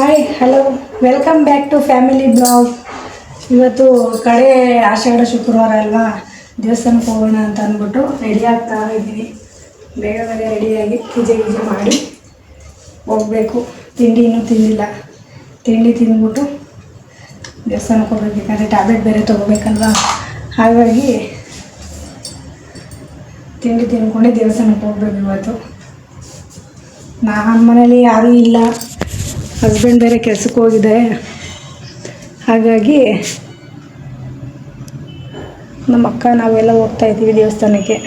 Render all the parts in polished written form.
Hi hello welcome back to family blog. ಇವತ್ತು ಕಡೆ ಆಷಾಢ ಶುಕ್ರವಾರ ಅಲ್ವಾ, ದೇವಸ್ಥಾನಕ್ಕೆ ಹೋಗೋಣ ಅಂತ ಅಂದ್ಬಿಟ್ಟು ರೆಡಿ ಆಗ್ತಾ ಇದ್ದೀನಿ. ಬೇಗ ಬೇಗ ರೆಡಿಯಾಗಿ ಪೂಜೆ ಮಾಡಿ ಹೋಗಬೇಕು. ತಿಂಡಿ ಇನ್ನೂ ತಿಂದಿಲ್ಲ, ತಿಂಡಿ ತಿಂದ್ಬಿಟ್ಟು ದೇವಸ್ಥಾನಕ್ಕೆ ಹೋಗ್ಬೇಕು. ಯಾಕಂದರೆ ಟ್ಯಾಬ್ಲೆಟ್ ಬೇರೆ ತೊಗೋಬೇಕಲ್ವಾ, ಹಾಗಾಗಿ ತಿಂಡಿ ತಿಂದ್ಕೊಂಡು ದೇವಸ್ಥಾನಕ್ಕೆ ಹೋಗ್ಬೇಕು. ಇವತ್ತು ನಮ್ಮ ಮನೇಲಿ ಯಾರೂ ಇಲ್ಲ, ಹಸ್ಬೆಂಡ್ ಬೇರೆ ಕೆಲಸಕ್ಕೆ ಹೋಗಿದ್ದಾರೆ. ಹಾಗಾಗಿ ನಮ್ಮ ಅಕ್ಕ ನಾವೆಲ್ಲ ಹೋಗ್ತಾ ಇದ್ದೀವಿ ದೇವಸ್ಥಾನಕ್ಕೆ.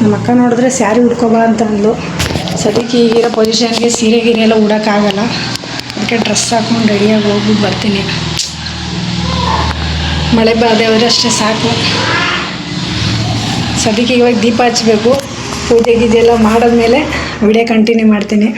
ನಮ್ಮ ಅಕ್ಕ ನೋಡಿದ್ರೆ ಸ್ಯಾರಿ ಉಟ್ಕೊಬಾ ಅಂತ ಅಂದ್ಲು. ಸದ್ಯಕ್ಕೆ ಈಗಿರೋ ಪೊಸಿಷನ್ಗೆ ಸೀರೆ ಗೀರೆ ಎಲ್ಲ ಉಡೋಕ್ಕಾಗಲ್ಲ, ಅದಕ್ಕೆ ಡ್ರೆಸ್ ಹಾಕ್ಕೊಂಡು ರೆಡಿಯಾಗಿ ಹೋಗ್ಬಿಟ್ಟು ಬರ್ತೀನಿ. ಮಳೆ ಬಾದೆ ಹೋದರೆ ಅಷ್ಟೇ ಸಾಕು. ಸದ್ಯಕ್ಕೆ ಇವಾಗ ದೀಪ ಹಚ್ಚಬೇಕು. ಪೂಜೆ ಗೀಜೆ ಎಲ್ಲ ಮಾಡಿದ್ಮೇಲೆ ವಿಡಿಯೋ ಕಂಟಿನ್ಯೂ ಮಾಡ್ತೀನಿ.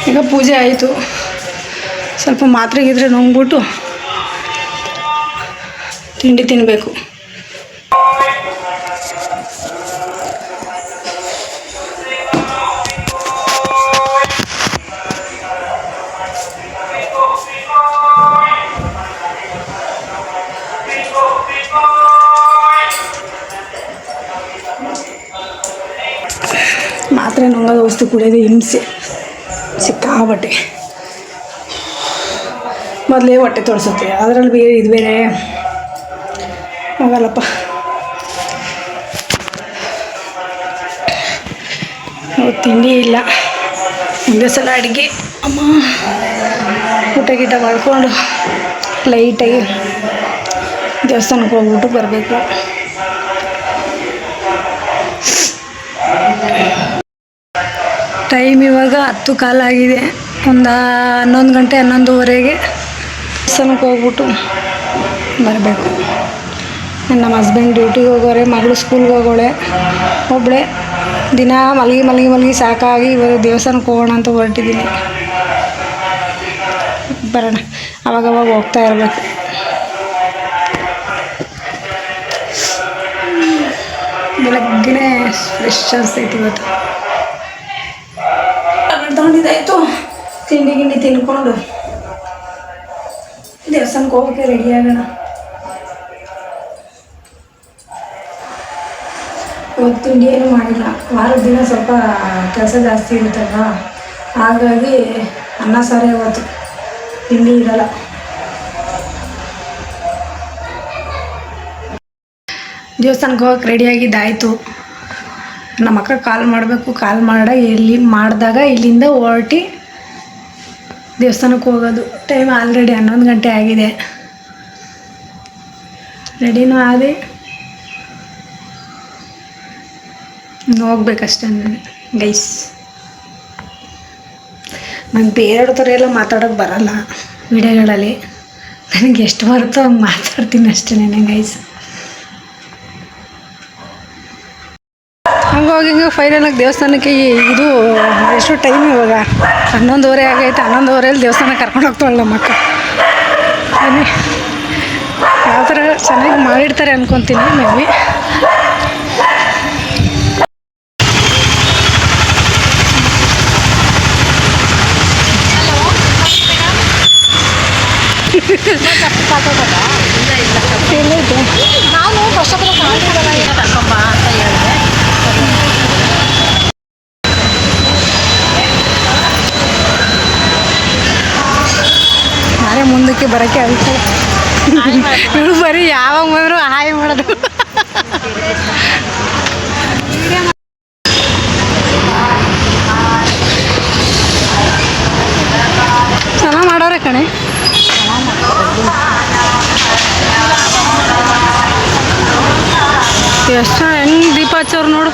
ಈಗ ಪೂಜೆ ಆಯಿತು. ಸ್ವಲ್ಪ ಮಾತ್ರೆಗಿದ್ರೆ ನುಂಗ್ಬಿಟ್ಟು ತಿಂಡಿ ತಿನ್ನಬೇಕು. ಮಾತ್ರೆ ನುಂಗೋದು ವಸ್ತು ಕುಡಿಯೋದು ಹಿಂಸೆ ಸಿಕ್ಕಾಬಟ್ಟೆ. ಮೊದಲೇ ಹೊಟ್ಟೆ ತೋರಿಸುತ್ತೆ, ಅದರಲ್ಲಿ ಬೇರೆ ಇದು ಬೇರೆ ಆಗಲ್ಲಪ್ಪ. ತಿಂಡಿ ಇಲ್ಲ, ಒಂದೇ ಸಲ ಅಡುಗೆ. ಅಮ್ಮ ಊಟ ಗೀಟ ಮಾಡಿಕೊಂಡು ಲೈಟಾಗಿ ದೇವಸ್ಥಾನಕ್ಕೆ ಹೋಗ್ಬಿಟ್ಟು ಬರಬೇಕು. ಟೈಮ್ ಇವಾಗ 10 ಕಾಲ ಆಗಿದೆ. ಒಂದು 11 ಗಂಟೆ 11:30ಗೆ ದೇವಸ್ಥಾನಕ್ಕೆ ಹೋಗ್ಬಿಟ್ಟು ಬರಬೇಕು. ನಮ್ಮ ಹಸ್ಬೆಂಡ್ ಡ್ಯೂಟಿಗೆ ಹೋಗೋರೆ, ಮಗಳು ಸ್ಕೂಲ್ಗೆ ಹೋಗೋಳೆ, ಒಬ್ಬಳೆ. ದಿನ ಮಲಗಿ ಸಾಕಾಗಿ ಇವಾಗ ದೇವಸ್ಥಾನಕ್ಕೆ ಹೋಗೋಣ ಅಂತ ಹೊರಟಿದ್ದೀನಿ. ಬರೋಣ, ಅವಾಗವಾಗ ಹೋಗ್ತಾ ಇರಬೇಕು. ಬೆಳಗ್ಗೆನೇ ಫ್ರೆಶ್ ಅನಿಸ್ತೈತಿ. ಇವತ್ತು ತಗೊಂಡಿದ್ದಾಯಿತು. ತಿಂಡಿ ಗಿಂಡಿ ತಿನ್ಕೊಂಡು ದೇವಸ್ಥಾನಕ್ಕೆ ಹೋಗೋಕ್ಕೆ ರೆಡಿ ಆಗೋಣ. ಇವತ್ತು ತಿಂಡಿ ಏನೂ ಮಾಡಿಲ್ಲ. ವಾರದ ದಿನ ಸ್ವಲ್ಪ ಕೆಲಸ ಜಾಸ್ತಿ ಇರುತ್ತಲ್ವ, ಹಾಗಾಗಿ ಅನ್ನ ಸಾರೇ ಇವತ್ತು, ತಿಂಡಿ ಇರಲ್ಲ. ದೇವಸ್ಥಾನಕ್ಕೆ ಹೋಗಕ್ಕೆ ರೆಡಿಯಾಗಿದ್ದಾಯಿತು. ನಮ್ಮ ಅಕ್ಕ ಕಾಲ್ ಮಾಡಬೇಕು. ಕಾಲ್ ಮಾಡಿದಾಗ ಇಲ್ಲಿಂದ ಹೊರಟಿ ದೇವಸ್ಥಾನಕ್ಕೆ ಹೋಗೋದು. ಟೈಮ್ ಆಲ್ರೆಡಿ 11 ಗಂಟೆ ಆಗಿದೆ. ರೆಡಿನೂ ಆದೆ, ಹೋಗ್ಬೇಕಷ್ಟೇ ಗೈಸ್. ನಂಗೆ ಬೇರೆ ಥರ ಎಲ್ಲ ಮಾತಾಡೋಕ್ಕೆ ಬರಲ್ಲ ವಿಡಿಯೋಗಳಲ್ಲಿ, ನನಗೆ ಎಷ್ಟು ಬರುತ್ತೋ ಹಂಗೆ ಮಾತಾಡ್ತೀನಿ ಅಷ್ಟೇ ಗೈಸ್. ಹಂಗೋಗಿ ಫೈನಲಾಗಿ ದೇವಸ್ಥಾನಕ್ಕೆ ಇದು ಎಷ್ಟು ಟೈಮ್ ಇವಾಗ 11:30 ಆಗೈತೆ. 11:30 ದೇವಸ್ಥಾನಕ್ಕೆ ಕರ್ಕೊಂಡು ಹೋಗ್ತಾಳೆ ನಮ್ಮ ಅಕ್ಕ. ಬನ್ನಿ, ಯಾವ ಥರ ಚೆನ್ನಾಗಿ ಮಾಡಿರ್ತಾರೆ ಅಂದ್ಕೊತೀನಿ ಮೇ ಬಿ. ನಾನು ಫಸ್ಟ್ ಆಫ್ ಆಲ್ ಕರ್ಕೊಂಬ ಅಂತ ಹೇಳಿದೆ. ನಾನೇ ಮುಂದಕ್ಕೆ ಬರೋಕ್ಕೆ ಆಗುತ್ತೆ. ಇವಳು ಬರೀ ಯಾವಾಗ ಬಂದರೂ ಹಾಯ್ ಮಾಡೋದು. ಚೆನ್ನಾಗಿ ಮಾಡೋರೆ ಕಣೆ. ಎಷ್ಟು ಹೆಂಗೆ ದೀಪ ಹಚ್ಚೋರು ನೋಡು.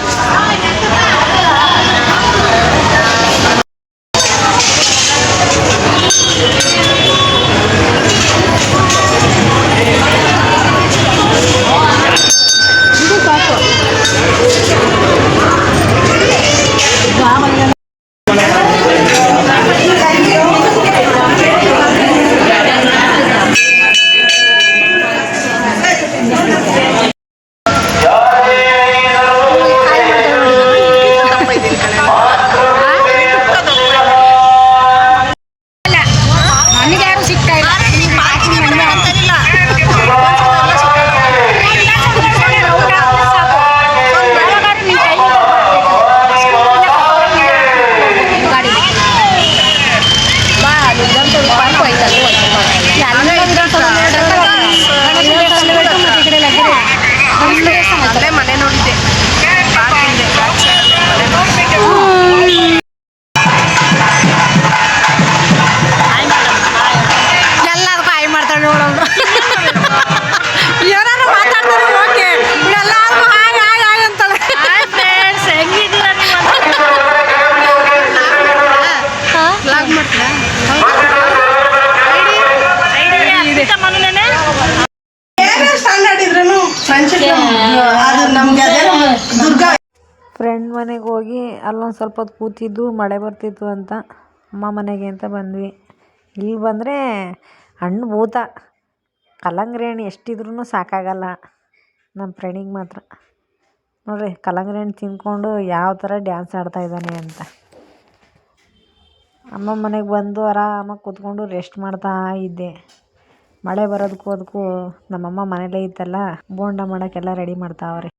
ಫ್ರೆಂಡ್ ಮನೆಗೆ ಹೋಗಿ ಅಲ್ಲೊಂದು ಸ್ವಲ್ಪ ಹೊತ್ತು ಕೂತಿದ್ದು, ಮಳೆ ಬರ್ತಿತ್ತು ಅಂತ ಅಮ್ಮ ಮನೆಗೆ ಅಂತ ಬಂದ್ವಿ. ಇಲ್ಲಿ ಬಂದರೆ ಹಣ್ಣು ಭೂತ, ಕಲ್ಲಂಗಡಿ ಹಣ್ಣು ಎಷ್ಟಿದ್ರೂ ಸಾಕಾಗಲ್ಲ ನಮ್ಮ ಫ್ರೆಂಡಿಗೆ ಮಾತ್ರ. ನೋಡಿರಿ ಕಲ್ಲಂಗಡಿ ಹಣ್ಣು ತಿಂದ್ಕೊಂಡು ಯಾವ ಥರ ಡ್ಯಾನ್ಸ್ ಆಡ್ತಾಯಿದ್ದಾನೆ ಅಂತ. ಅಮ್ಮ ಮನೆಗೆ ಬಂದು ಆರಾಮಾಗಿ ಕೂತ್ಕೊಂಡು ರೆಸ್ಟ್ ಮಾಡ್ತಾ ಇದ್ದೆ. ಮಳೆ ಬರೋದಕ್ಕೂ ಅದಕ್ಕೂ ನಮ್ಮಮ್ಮ ಮನೇಲೇ ಇತ್ತಲ್ಲ, ಬೋಂಡ ಮಾಡೋಕ್ಕೆಲ್ಲ ರೆಡಿ ಮಾಡ್ತಾವ್ರೆ.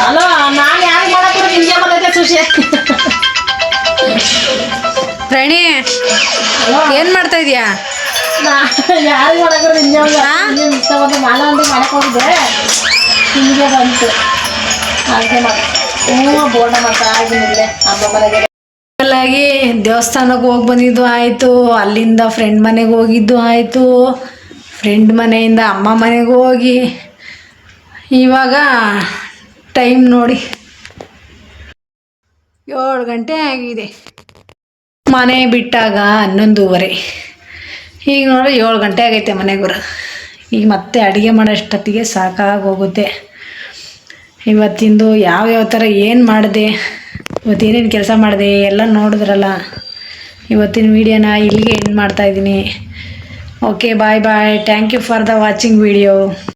ಹಲೋ, ನಾನು ಯಾರಿಗೆ ಮಾಡಕ್ಕೆ ನಿಮಗೆ ಬಂದೈತೆ ಖುಷಿ. ಪ್ರಣಿ, ಏನು ಮಾಡ್ತಾ ಇದೀಯಾ? ಯಾರಿಗೆ ಮಾಡಕ್ಕೆ ನಿಮಗೆ ಇಷ್ಟ ಬಂದು ಮಾಡ ಅಂತ ಮಾಡಕ್ಕೆ ಹೋಗಿದ್ದೆ, ನಿಮಗೆ ಬಂತು ಅದಕ್ಕೆ ಬೋಂಡ ಮಾಡ್ತಾ ಇದ್ದೀನಿ ಅಮ್ಮ ಮನೆಗೆ. ಆಗಿ ದೇವಸ್ಥಾನಕ್ಕೆ ಹೋಗಿ ಬಂದಿದ್ದು ಆಯಿತು, ಅಲ್ಲಿಂದ ಫ್ರೆಂಡ್ ಮನೆಗೆ ಹೋಗಿದ್ದು ಆಯಿತು, ಫ್ರೆಂಡ್ ಮನೆಯಿಂದ ಅಮ್ಮ ಮನೆಗೆ ಹೋಗಿ ಇವಾಗ ಟೈಮ್ ನೋಡಿ 7 ಗಂಟೆ ಆಗಿದೆ. ಮನೆ ಬಿಟ್ಟಾಗ 11:30. ಈಗ ನೋಡಿ 7 ಗಂಟೆ ಆಗೈತೆ ಮನೆಗೆ ಬರೋದು. ಈಗ ಮತ್ತೆ ಅಡುಗೆ ಮಾಡೋಷ್ಟೊತ್ತಿಗೆ ಸಾಕಾಗೋಗುತ್ತೆ. ಇವತ್ತಿಂದು ಯಾವ್ಯಾವ ಥರ ಏನು ಮಾಡಿದೆ, ಇವತ್ತೇನೇನು ಕೆಲಸ ಮಾಡಿದೆ ಎಲ್ಲ ನೋಡಿದ್ರಲ್ಲ. ಇವತ್ತಿನ ವೀಡಿಯೋನ ಇಲ್ಲಿಗೆ ಎಂಡ್ ಮಾಡ್ತಾಯಿದ್ದೀನಿ. Okay, bye bye. Thank you for the watching video.